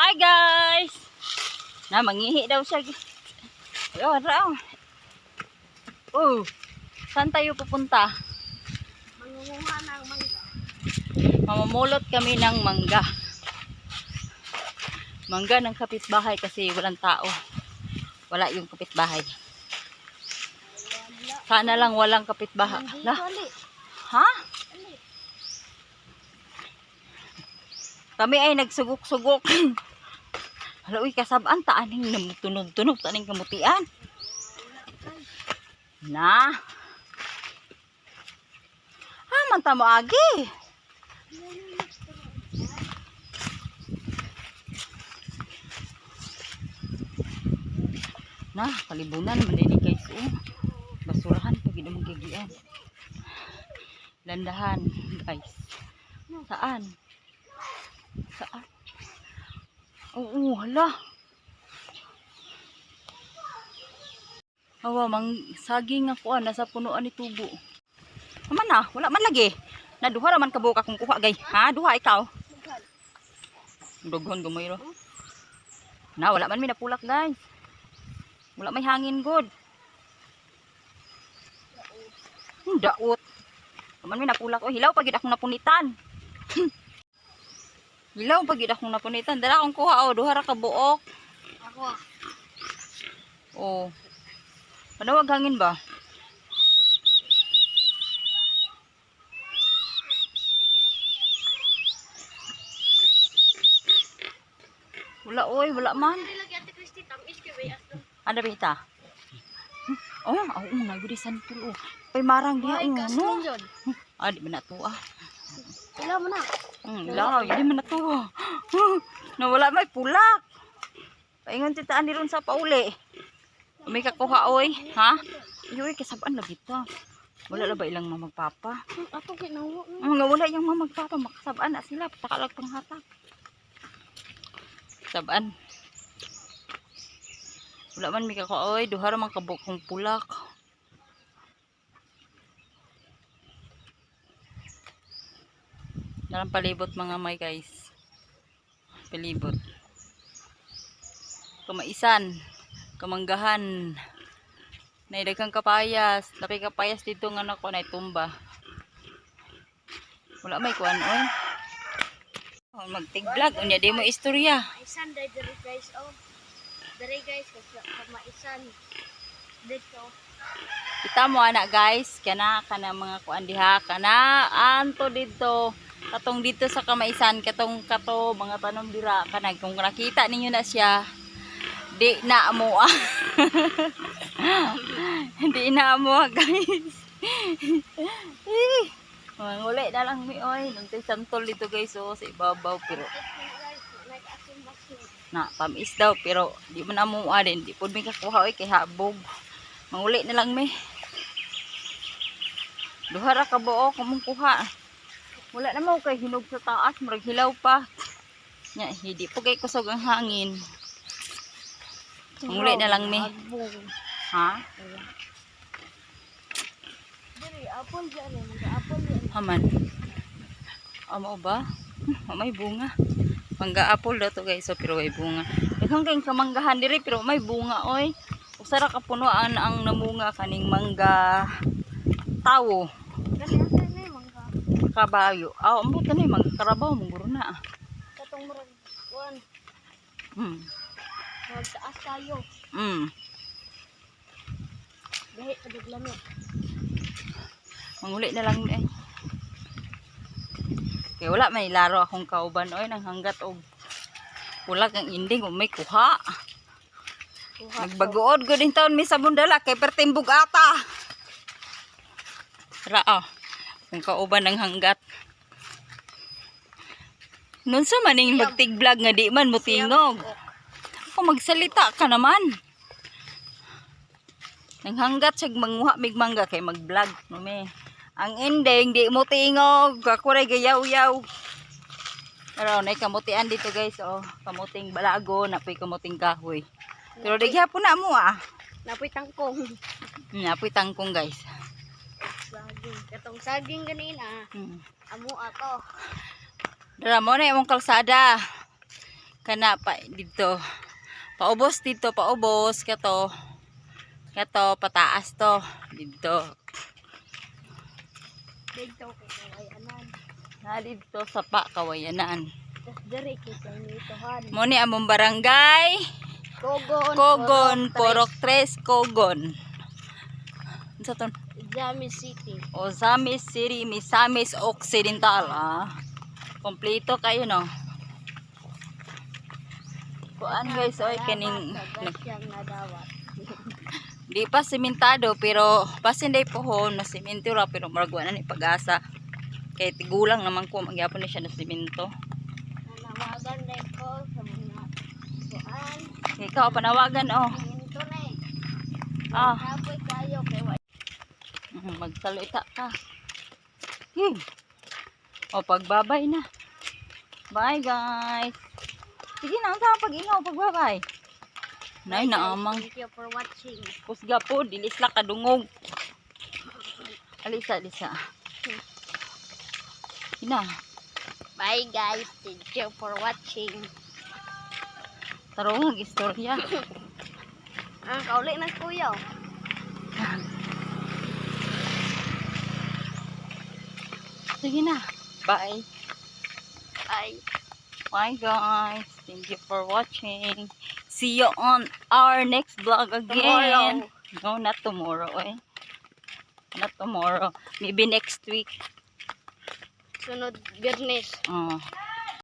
Hi guys! Na, mangihi daw siya. Ayun, raw. Oh, saan tayo pupunta? Mangunguha ng mangga. Mamamulot kami ng mangga. Mangga ng kapitbahay kasi walang tao. Wala yung kapitbahay. Sana lang walang kapitbahay. Ha? Kami ay nagsugok-sugok. Hala, uy, kasabaan, taaning tunog-tunog, taaning kamutian. Na. Manta mo agi. Na, kalibunan, mandinig guys. Basurahan, pag ina mong gigian. Landahan, guys. Saan? Saan? Oo, hala. Awa, saging ako nasa punuan ni tubo. Naman na, wala man lagi. Naduha raman ka buka kung kuha gay. Ha, duha ikaw. Dughon gamay ro. Na, wala man mi napulak guys. Wala may hangin good. Daot. Man mi napulak o hilaw pagid akong napunitan. Hilaw pagid akong napunitan. Dala akong kuha o duha ra ka buok. Ako. Oh. Panawag hangin ba? Wala oy, wala man. Ada bita. Oh, nagudi santul. Pay marang diha no. Di man to Ilaw mo na. Ilaw, di man to. Nawala may pulak. Paingon titaan ni ron sa pauli. May kakuha oy, ha? Yoy kasabaan lagi ta. Wala la ba ilang mamagpapa? Ato ginawa. Wala yung mamagpapa, makasabaan na sila pakalag panghatak. Sabaan. Wala man mi kakuha oy, duha ra man kabuk kong pulak. Dalang palibot mga may guys. Palibot. Kamaisan. Kamanggahan. Naidaghang kapayas. Tapi kapayas dito nga nako na tumba. Wala may kuan oy. Magtig-vlog unya di mo istorya. Maisan dai diri guys oh. Diri guys kamaisan. Dito. Kita mo anak guys, kana mga kuan diha kana anto dito. Katong dito sa kamaisan katong kato mga tanom dira kana kung nakita ninyo na siya. Di na mo Di na mo guys. Manguli na lang mi oy. Nung santol dito guys sa ibabaw pero na tamis daw pero di man amo din. Di pud mi kakuha oy kay habog. Manguli na lang mi. Duha ra ka buok kumong kuha. Wala na mo kay hinog sa taas, murag hilaw pa. Nya hindi po kay kusog ang hangin. Manguli na lang mi. Ha? Diri apple diyan apple diyan. Haman. Amo ba? May bunga. Mangga apple daw to guys, so pero may bunga. Daghang kay kamanggahan diri pero may bunga oy. Usara ka punuan ang namunga kaning mangga tawo. Kasi asa na mangga. Kabayo. Ambot na mangga karabaw mong na. Katong murag kuan. Magtaas tayo. Lahi paduglan mo. Manguli na lang eh. Kaya wala may laro akong kauban oy nang hanggat og pulag ang inding o may kuha. Nagbagood ko din taon mi sa bundala kay pertimbog ata. Ra kung kauban ng hanggat. Nun sa maning magtig-vlog nga di man mo tingog. Kung magsalita ka naman. Nang hanggat siyag manguha mig mangga kay mag-vlog no me. Ang ending di mo tingog, ako ray gayaw-yaw. Pero nay kamutian dito guys, kamuting balago, napoy kamuting kahoy. Pero di gyapon na mo Napoy tangkong. Napoy tangkong guys. Saging, katong saging ganina. Amo ato. Dara mo na imong kalsada. kana pa dito. Paubos dito, paubos kato. Kato pataas to dito. Dito kay kawayanan. Na dito sa pa kawayanan. Tas dire kita nitohan. Mo ni among barangay Kogon, Porok 3, Kogon. Sa ton Jami City. Ozamis City, Misamis Occidental. Kompleto kayo no. Kuan guys, oy kaning Siyang nadawat. di pa sementado pero basin day pohon na semento ra pero maragwa na ni pag-asa. Kay tigulang naman ko magyapon ni siya na semento. Nanawagan din ko sa mga kuan. Ikaw panawagan oh. Ito na eh. Ah, Kapoy kayo kay magsalita ka. O pagbabay na. Bye guys. Sige na, unsa pag-ingaw pagbabay. Nay naamang Thank you for watching. kusga po dilis la kadungog. Alisa. Ina, Bye guys. Thank you for watching. tarong istorya. Ang kauli na kuya. Sige na. Bye. Ay. Bye guys. Thank you for watching. See you on our next vlog again. Tomorrow. No, not tomorrow. Not tomorrow. Maybe next week. Sunod Biyernes. Oh.